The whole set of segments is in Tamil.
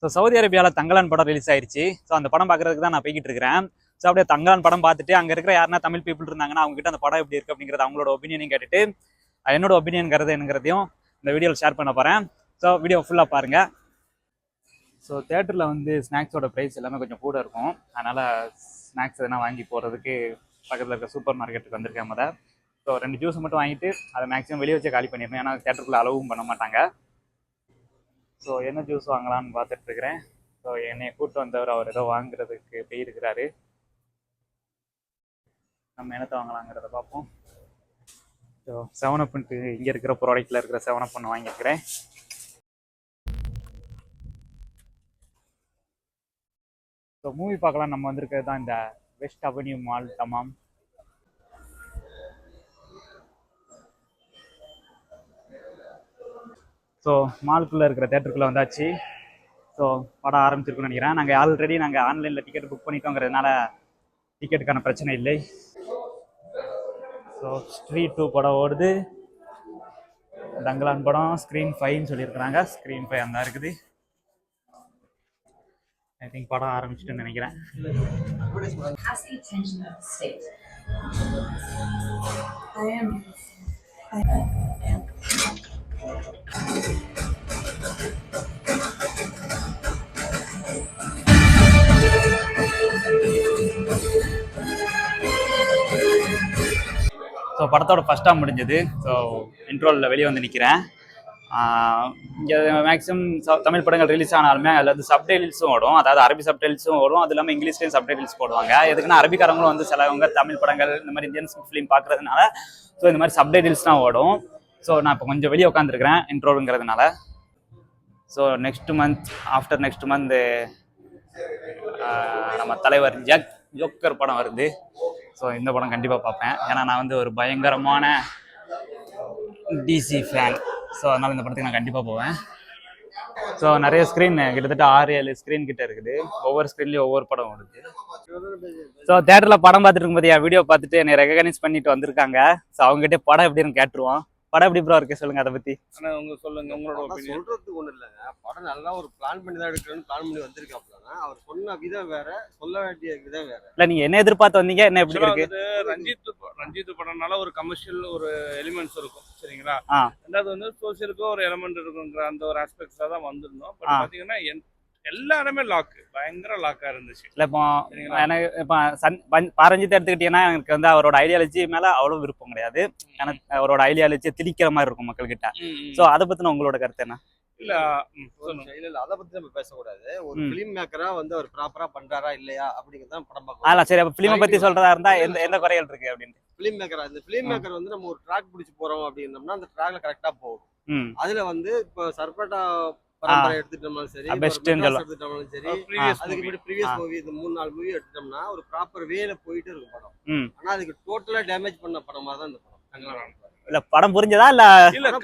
ஸோ சவுதி அரேபியாவில் தங்கலான் படம் ரிலீஸ் ஆயிடுச்சு. ஸோ அந்த படம் பார்க்கறதுக்கு தான் நான் போய்கிட்டு இருக்கிறேன். ஸோ அப்படியே தங்கலான் படம் பார்த்துட்டு அங்கே இருக்கிற யாருன்னா தமிழ் பீப்புள் இருந்தாங்கன்னா அவங்க கிட்ட அந்த படம் எப்படி இருக்கு அப்படிங்கிறது அவங்களோட ஒப்பீனியனையும் கேட்டுட்டு என்னோட ஒப்பீனியன்கிறது என்னங்கிறதையும் இந்த வீடியோவில் ஷேர் பண்ண போகிறேன். ஸோ வீடியோ ஃபுல்லாக பாருங்கள். ஸோ தேட்டரில் வந்து ஸ்நாக்ஸோட ப்ரைஸ் எல்லாமே கொஞ்சம் கூட இருக்கும். அதனால் ஸ்நாக்ஸ் எதனா வாங்கி போகிறதுக்கு பக்கத்தில் இருக்க சூப்பர் மார்க்கெட்டுக்கு வந்திருக்கேன் முதல். ஸோ 2 ஜூஸ் மட்டும் வாங்கிட்டு அதை மேக்ஸிமம் வெளியே வச்சு காலி பண்ணியிருந்தேன். ஏன்னா தேட்டருக்குள்ளே அலவும் பண்ண மாட்டாங்க. ஸோ என்ன ஜூஸ் வாங்கலான்னு பார்த்துட்ருக்கிறேன். ஸோ என்னை கூப்பிட்டு வந்தவர் அவர் ஏதோ வாங்குறதுக்கு போயிருக்கிறாரு. நம்ம என்னத்தை வாங்கலாங்கிறத பார்ப்போம். ஸோ 7up இங்கே இருக்கிற ப்ராடக்டில் இருக்கிற 7up வாங்கியிருக்கிறேன். ஸோ மூவி பார்க்கலாம் நம்ம வந்திருக்கிறது தான் இந்த வெஸ்ட் அவென்யூ மால் தமாம். ஸோ மாலுக்குள்ளே இருக்கிற தேட்டருக்குள்ளே வந்தாச்சு. ஸோ படம் ஆரம்பிச்சிருக்குன்னு நினைக்கிறேன். நாங்கள் ஆன்லைனில் டிக்கெட் புக் பண்ணிட்டோங்கிறதுனால டிக்கெட்டுக்கான பிரச்சனை இல்லை. ஸோ ஸ்ட்ரீட் 2 படம் ஓடுது. தங்கலான் படம் ஸ்க்ரீன் 5ன்னு சொல்லியிருக்கிறாங்க. ஸ்க்ரீன் 5 அந்த இருக்குது. ஐ திங்க் படம் ஆரம்பிச்சுட்டுன்னு நினைக்கிறேன். ஸோ படத்தோட ஃபர்ஸ்ட் ஹாஃப் முடிஞ்சது. ஸோ இன்ட்ரோலில் வெளியே வந்து நிற்கிறேன். இங்கே மேக்ஸிமம் தமிழ் படங்கள் ரிலீஸ் ஆனாலுமே அதில் வந்து சப்டைட்டில்ஸும் ஓடும். அதாவது அரபி சப்டைட்டில்ஸும் ஓடும். அது இல்லாமல் இங்கிலீஷ்லேயும் சப்டைட்டில்ஸ் போடுவாங்க. எதுக்குன்னா அரபிக்காரங்களும் வந்து சிலவங்க தமிழ் படங்கள் இந்த மாதிரி இந்தியன் ஃபிலிம் பார்க்குறதுனால ஸோ இந்த மாதிரி சப்டைட்டில்ஸ் தான் ஓடும். ஸோ நான் இப்போ கொஞ்சம் வெளியே உட்காந்துருக்கிறேன் இன்ட்ரோங்கிறதுனால. ஸோ ஆஃப்டர் நெக்ஸ்ட் மந்த் நம்ம தலைவர் ஜோக்கர் படம் வருது. ஸோ இந்த படம் கண்டிப்பாக பார்ப்பேன். ஏன்னா நான் வந்து ஒரு பயங்கரமான டிசி ஃபேன். ஸோ அதனால் இந்த படத்துக்கு நான் கண்டிப்பாக போவேன். ஸோ நிறைய ஸ்க்ரீன் கிட்டத்தட்ட 6-7 ஸ்க்ரீன் கிட்ட இருக்குது. ஒவ்வொரு ஸ்க்ரீன்லேயும் ஒவ்வொரு படம் ஓடுது. ஸோ தேட்டரில் படம் பார்த்துட்டு இருக்கும்போது என் வீடியோ பார்த்துட்டு என்னை ரெகனைஸ் பண்ணிட்டு வந்திருக்காங்க. ஸோ அவங்ககிட்ட படம் எப்படின்னு கேட்டுருவோம். படம் எப்படி ப்ரோ இருக்கு சொல்லுங்க அதை பத்தி. சொல்லுங்க உங்களோட ஒப்பீனியன். சொல்றதுக்கு ஒண்ணு இல்லைங்க. படம் நல்லா ஒரு பிளான் பண்ணி தான் எடுக்கணும்னு பிளான் பண்ணி வந்திருக்காப்லனா அவர் சொன்ன விதம் வேற, சொல்ல வேண்டிய விதம் வேற. இல்ல நீங்க என்ன எதிர்பார்த்து வந்தீங்க, என்ன எப்படி இருக்கு? ரஞ்சித் படம்னால ஒரு கமர்ஷியல் ஒரு எலிமெண்ட்ஸ் இருக்கும் சரிங்களா. ரெண்டாவது வந்து சோசியலுக்கு ஒரு எலிமெண்ட் இருக்குங்கிற அந்த ஒரு ஆஸ்பெக்ட்ஸா தான் வந்திருந்தோம். பட் பாத்தீங்கன்னா எல்லாருமே பயங்கர லாக்கா இருந்துச்சு. இல்ல இப்போ எனக்கு இப்போ பாரஞ்சித்தை எடுத்துக்கிட்டீங்கன்னா எனக்கு வந்து அவரோட ஐடியாலஜி மேல அவ்வளவு விருப்பம் கிடையாது. எனக்கு அவரோட ஐடியாலஜியை திணிக்கிற மாதிரி இருக்கும் மக்கள் கிட்ட. சோ அதை பத்தின உங்களோட கருத்து என்ன? இல்ல அதை பத்தி நம்ம பேசக்கூடாது. ஒரு பிலிம் மேக்கரா வந்து அவர் ப்ராப்பரா பண்றாரா இல்லையா அப்படிங்கறத படம் பார்க்கலாம். சரி, அப்ப பிலிமை பத்தி சொல்றதா இருந்தா எந்த குறைகள் இருக்கு அப்படின்னு. பிலிம் மேக்கரா இந்த பிலிம் மேக்கர் வந்து நம்ம ஒரு ட்ராக் பிடிச்சு போறோம் அப்படின்னோம்னா அந்த ட்ராக்ல கரெக்டா போகும். அதுல வந்து இப்போ சர்பட்டா பரம்பரை எடுத்துட்டோம்னாலும் சரி, எடுத்துட்டோம்னாலும் சரி, அதுக்கு ப்ரீவியஸ் மூவி இந்த 3-4 மூவி எடுத்துட்டோம்னா ஒரு ப்ராப்பர் வேல போயிட்டு இருக்கும் படம். ஆனா அதுக்கு டோட்டலா டேமேஜ் பண்ண படமா தான் இந்த படம். இல்ல படம் புரிஞ்சதா இல்ல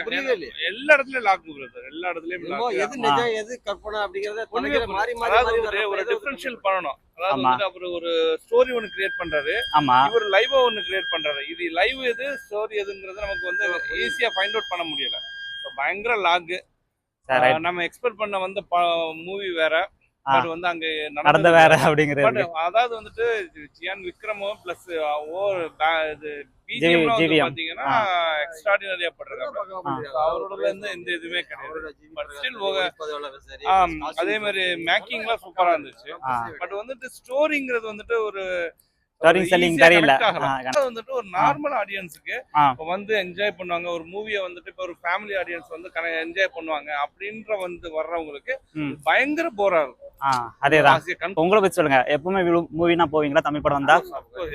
புரியவே இல்ல. எல்லா இடத்துலயும் லாக் பிரதர், எல்லா இடத்துலயும் எது நிஜம் எது கற்பனை அப்படிங்கறத மாறி மாறி ஒரு டிஃபரன்ஷியல் பண்ணணும். அதாவது வந்து அவர் ஒரு ஸ்டோரி ஒன்னு கிரியேட் பண்றாரு, இவர் லைவா ஒன்னு கிரியேட் பண்றாரு. இது லைவ் எது ஸ்டோரி எதுங்கிறது நமக்கு வந்து ஈஸியா ஃபைண்ட் அவுட் பண்ண முடியல. பயங்கர லாக். நம்ம எக்ஸ்பெக்ட் பண்ண வந்து மூவி வேற, பட் வந்து அங்க நடந்த வேற அப்படிங்கிறது. அதாவது வந்துட்டு ஜியான் விக்ரமும் பிளஸ் இது பிஜிஎம் பாத்தீங்கன்னா எக்ஸ்ட்ராடினரியா பண்றாங்க. அவரோட இருந்து எந்த இதுவுமே கிடையாது. பட் ஸ்டில் அதே மாதிரி மேக்கிங்லாம் சூப்பரா இருந்துச்சு. பட் வந்துட்டு ஸ்டோரிங்கிறது வந்துட்டு ஒரு வந்துட்டு ஒரு நார்மல் ஆடியன்ஸுக்கு வந்து என்ஜாய் பண்ணுவாங்க. ஒரு மூவியை வந்துட்டு இப்ப ஒரு ஃபேமிலி ஆடியன்ஸ் வந்து என்ஜாய் பண்ணுவாங்க அப்படின்ற வந்து வர்றவங்களுக்கு பயங்கர போரா இருக்கும். அதேதான் உங்களை பத்தி சொல்லுங்க. எப்பவுமே மூவினா போவீங்களா? தமிழ் படம் வந்தா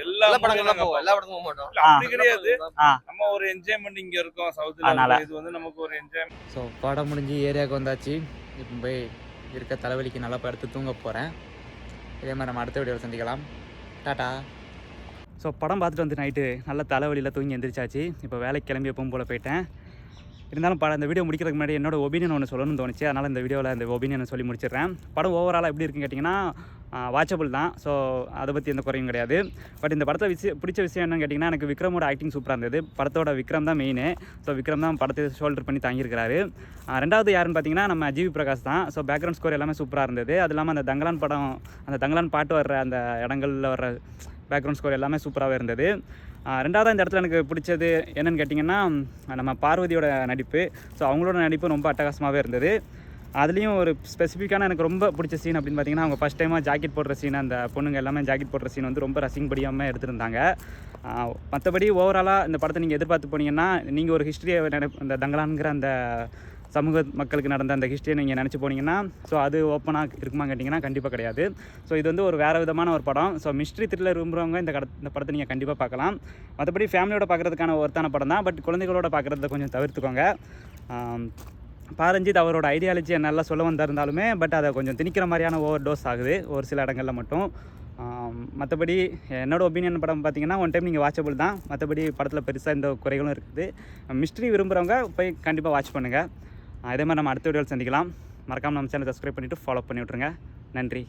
எல்லா படமும் போக மாட்டோம். அப்படி கிடையாது. நம்ம ஒரு என்ஜாய்மெண்ட் இங்க இருக்கோம் சவுத்ல. இது வந்து நமக்கு ஒரு என்ஜாய்மெண்ட். ஸோ படம் முடிஞ்சு ஏரியாவுக்கு வந்தாச்சு. இப்போ போய் இருக்க தலைவலிக்கு நல்லா படுத்து தூங்க போறேன். இதே மாதிரி நம்ம அடுத்த வீடியோவில் சந்திக்கலாம். டாடா. ஸோ படம் பார்த்துட்டு வந்து நைட்டு நல்ல தலைவலியில் தூங்கி எந்திரிச்சாச்சு. இப்போ வேலைக்கு கிளம்பி எப்பவும் போல் போயிட்டேன். இருந்தாலும் இந்த வீடியோ முடிக்கிறதுக்கு முன்னாடி என்னோட ஒப்பீனியன் ஒன்று சொல்லணும்னு தோணுச்சு. அதனால் இந்த வீடியோவில் இந்த ஒப்பீனியனை சொல்லி முடிச்சிடுறேன். படம் ஓவராலாக எப்படி இருக்குன்னு கேட்டிங்கன்னா வாட்சபிள் தான். ஸோ அதை பற்றி எந்த குறையும் கிடையாது. பட் இந்த படத்தை பிடிச்ச விஷயம் என்னன்னு கேட்டிங்கன்னா, எனக்கு விக்ரமோட ஆக்டிங் சூப்பராக இருந்தது. படத்தோட விக்ரம் தான் மெயின். ஸோ விக்ரம் தான் படத்தை ஷோல்டர் பண்ணி தாங்கியிருக்கிறாரு. ரெண்டாவது யாருன்னு பார்த்தீங்கன்னா நம்ம ஜிவி பிரகாஷ் தான். ஸோ பேக்ரவுண்ட் ஸ்கோர் எல்லாமே சூப்பராக இருந்தது. அது இல்லாமல் அந்த தங்கலான் படம், அந்த தங்கலான் பாட்டு வர்ற அந்த இடங்களில் வர்ற பேக்ரவுண்ட் ஸ்கோர் எல்லாமே சூப்பராகவே இருந்தது. ரெண்டாவது இந்த இடத்துல எனக்கு பிடிச்சது என்னென்னு கேட்டிங்கன்னா, நம்ம பார்வதியோட நடிப்பு. ஸோ அவங்களோட நடிப்பு ரொம்ப அட்டகாசமாகவே இருந்தது. அதுலேயும் ஒரு ஸ்பெசிஃபிக்கான எனக்கு ரொம்ப பிடிச்ச சீன் அப்படின்னு பார்த்தீங்கன்னா, அவங்க ஃபஸ்ட் டைமாக ஜாக்கெட் போடுற சீன், அந்த பொண்ணுங்க எல்லாமே ஜாக்கெட் போடுற சீன் வந்து ரொம்ப ரசிக்கப்படியாமல் எடுத்திருந்தாங்க. மற்றபடி ஓவராலாக இந்த படத்தை நீங்கள் எதிர்பார்த்து போனீங்கன்னா, நீங்கள் ஒரு ஹிஸ்ட்ரியை அந்த தங்கலான்கிற அந்த சமூக மக்களுக்கு நடந்த அந்த ஹிஸ்ட்ரியை நீங்கள் நினச்சி போனீங்கன்னா, ஸோ அது ஓப்பனாக இருக்குமா கேட்டிங்கன்னா கண்டிப்பாக கிடையாது. ஸோ இது வந்து ஒரு வேறு விதமான ஒரு படம். ஸோ மிஸ்ட்ரி த்ரில்லர் விரும்புகிறவங்க இந்த படத்தை நீங்கள் கண்டிப்பாக பார்க்கலாம். மற்றபடி ஃபேமிலியோட பார்க்குறதுக்கான ஒருத்தான படம் தான். பட் குழந்தைகளோட பார்க்குறத கொஞ்சம் தவிர்த்துக்கோங்க. பாரஞ்சித் அவரோட ஐடியாலஜியை நல்லா சொல்ல வந்திருந்தாலுமே பட் அதை கொஞ்சம் திணிக்கிற மாதிரியான ஓவர் டோஸ் ஆகுது ஒரு சில இடங்களில் மட்டும். மற்றபடி என்னோடய ஒப்பீனியன் படம் பார்த்தீங்கன்னா ஒன் டைம் நீங்கள் வாட்சபிள் தான். மற்றபடி படத்தில் பெருசாக இந்த குறைகளும் இருக்குது. மிஸ்ட்ரி விரும்புகிறவங்க போய் கண்டிப்பாக வாட்ச் பண்ணுங்கள். இதே மாதிரி நம்ம அடுத்த வீடியோவில் சந்திக்கலாம். மறக்காமல் நம்ம சேனல் சப்ஸ்கிரைப் பண்ணிவிட்டு ஃபாலோ பண்ணி விட்ருங்க. நன்றி.